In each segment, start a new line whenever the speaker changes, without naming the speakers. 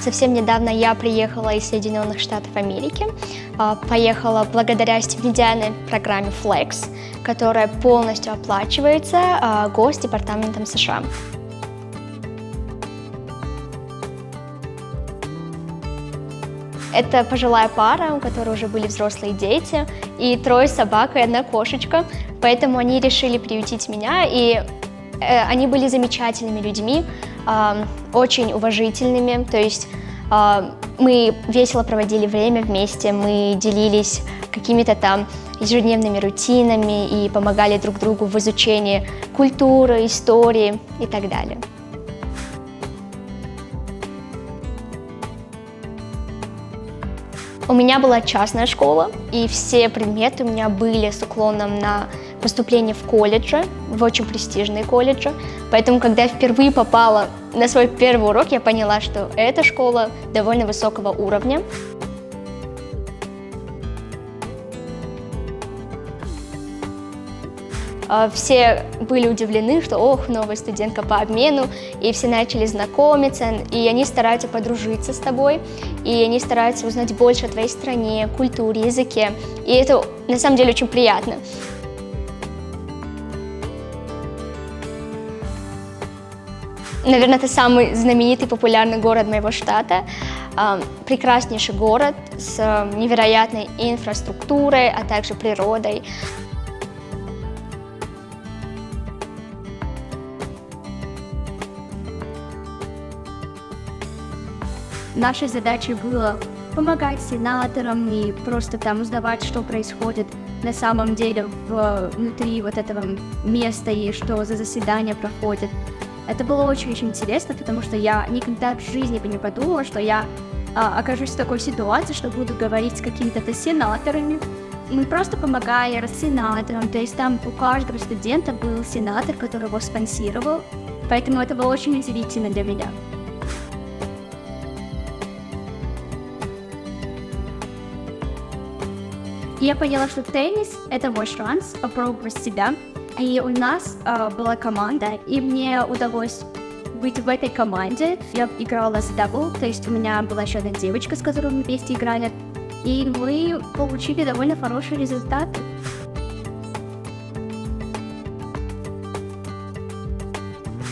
Совсем недавно я приехала из Соединенных Штатов Америки. Поехала благодаря стипендиальной программе Flex, которая полностью оплачивается Госдепартаментом США. Это пожилая пара, у которой уже были взрослые дети, и 3 собак и 1 кошечка, поэтому они решили приютить меня, и они были замечательными людьми, очень уважительными, то есть мы весело проводили время вместе, мы делились какими-то там ежедневными рутинами и помогали друг другу в изучении культуры, истории и так далее. У меня была частная школа, и все предметы у меня были с уклоном на поступление в колледжи, в очень престижные колледжи. Поэтому, когда я впервые попала на свой первый урок, я поняла, что эта школа довольно высокого уровня. Все были удивлены, что новая студентка по обмену, и все начали знакомиться, и они стараются подружиться с тобой, и они стараются узнать больше о твоей стране, культуре, языке, и это на самом деле очень приятно. Наверное, это самый знаменитый, популярный город моего штата, прекраснейший город с невероятной инфраструктурой, а также природой.
Нашей задачей было помогать сенаторам и просто там узнавать, что происходит на самом деле внутри вот этого места и что за заседания проходят. Это было очень-очень интересно, потому что я никогда в жизни бы не подумала, что я окажусь в такой ситуации, что буду говорить с какими-то сенаторами. Мы просто помогали сенаторам, то есть там у каждого студента был сенатор, который его спонсировал, поэтому это было очень удивительно для меня. Я поняла, что теннис — это мой шанс попробовать себя. И у нас была команда, и мне удалось быть в этой команде. Я играла с дабл, то есть у меня была еще одна девочка, с которой мы вместе играли. И мы получили довольно хороший результат.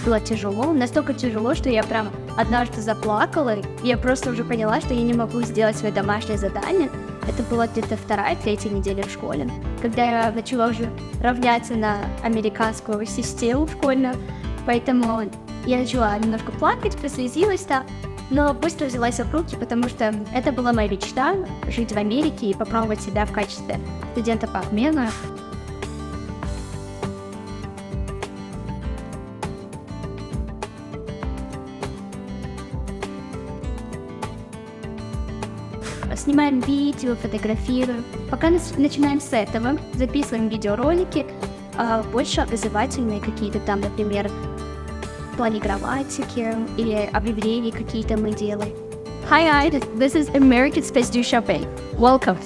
Было тяжело, настолько тяжело, что я прям однажды заплакала. И я просто уже поняла, что я не могу сделать свое домашнее задание. Это была где-то 2-3 неделя в школе, когда я начала уже равняться на американскую систему школьную, поэтому я начала немножко плакать, прослезилась там, но быстро взялась в руки, потому что это была моя мечта — жить в Америке и попробовать себя в качестве студента по обмену. Снимаем видео, фотографируем. Пока начинаем с этого, записываем видеоролики, больше образовательные какие-то там, например, в плане грамматики или объявления какие-то мы делаем. Hi, this is American Space Du Shopping. Welcome.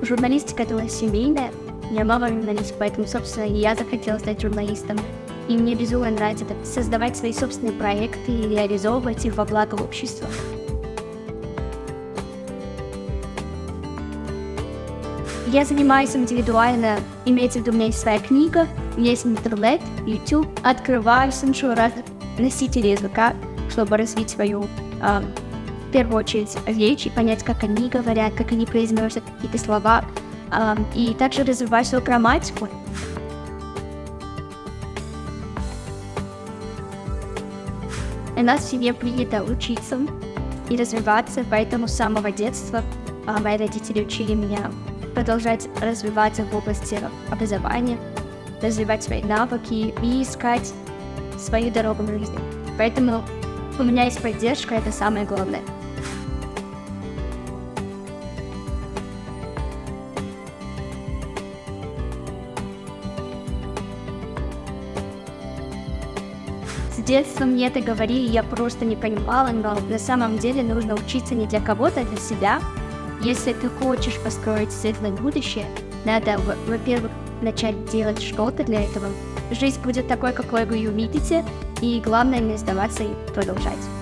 Журналистика — это была семейная. У меня мама журналист, поэтому, собственно, я захотела стать журналистом. И мне безумно нравится создавать свои собственные проекты и реализовывать их во благо общества. Я занимаюсь индивидуально, имеется в виду, у меня есть своя книга, у меня есть интернет, YouTube. Открываю, слушаю разных носителей языка, чтобы развить свою, в первую очередь, речь и понять, как они говорят, как они произносят какие-то слова. И также развиваю свою грамматику. У нас в семье принято учиться и развиваться, поэтому с самого детства мои родители учили меня продолжать развиваться в области образования, развивать свои навыки и искать свою дорогу в жизни. Поэтому у меня есть поддержка, это самое главное. С детства мне это говорили, я просто не понимала, но на самом деле нужно учиться не для кого-то, а для себя. Если ты хочешь построить светлое будущее, надо, во-первых, начать делать что-то для этого, жизнь будет такой, какой вы ее видите, и главное не сдаваться и продолжать.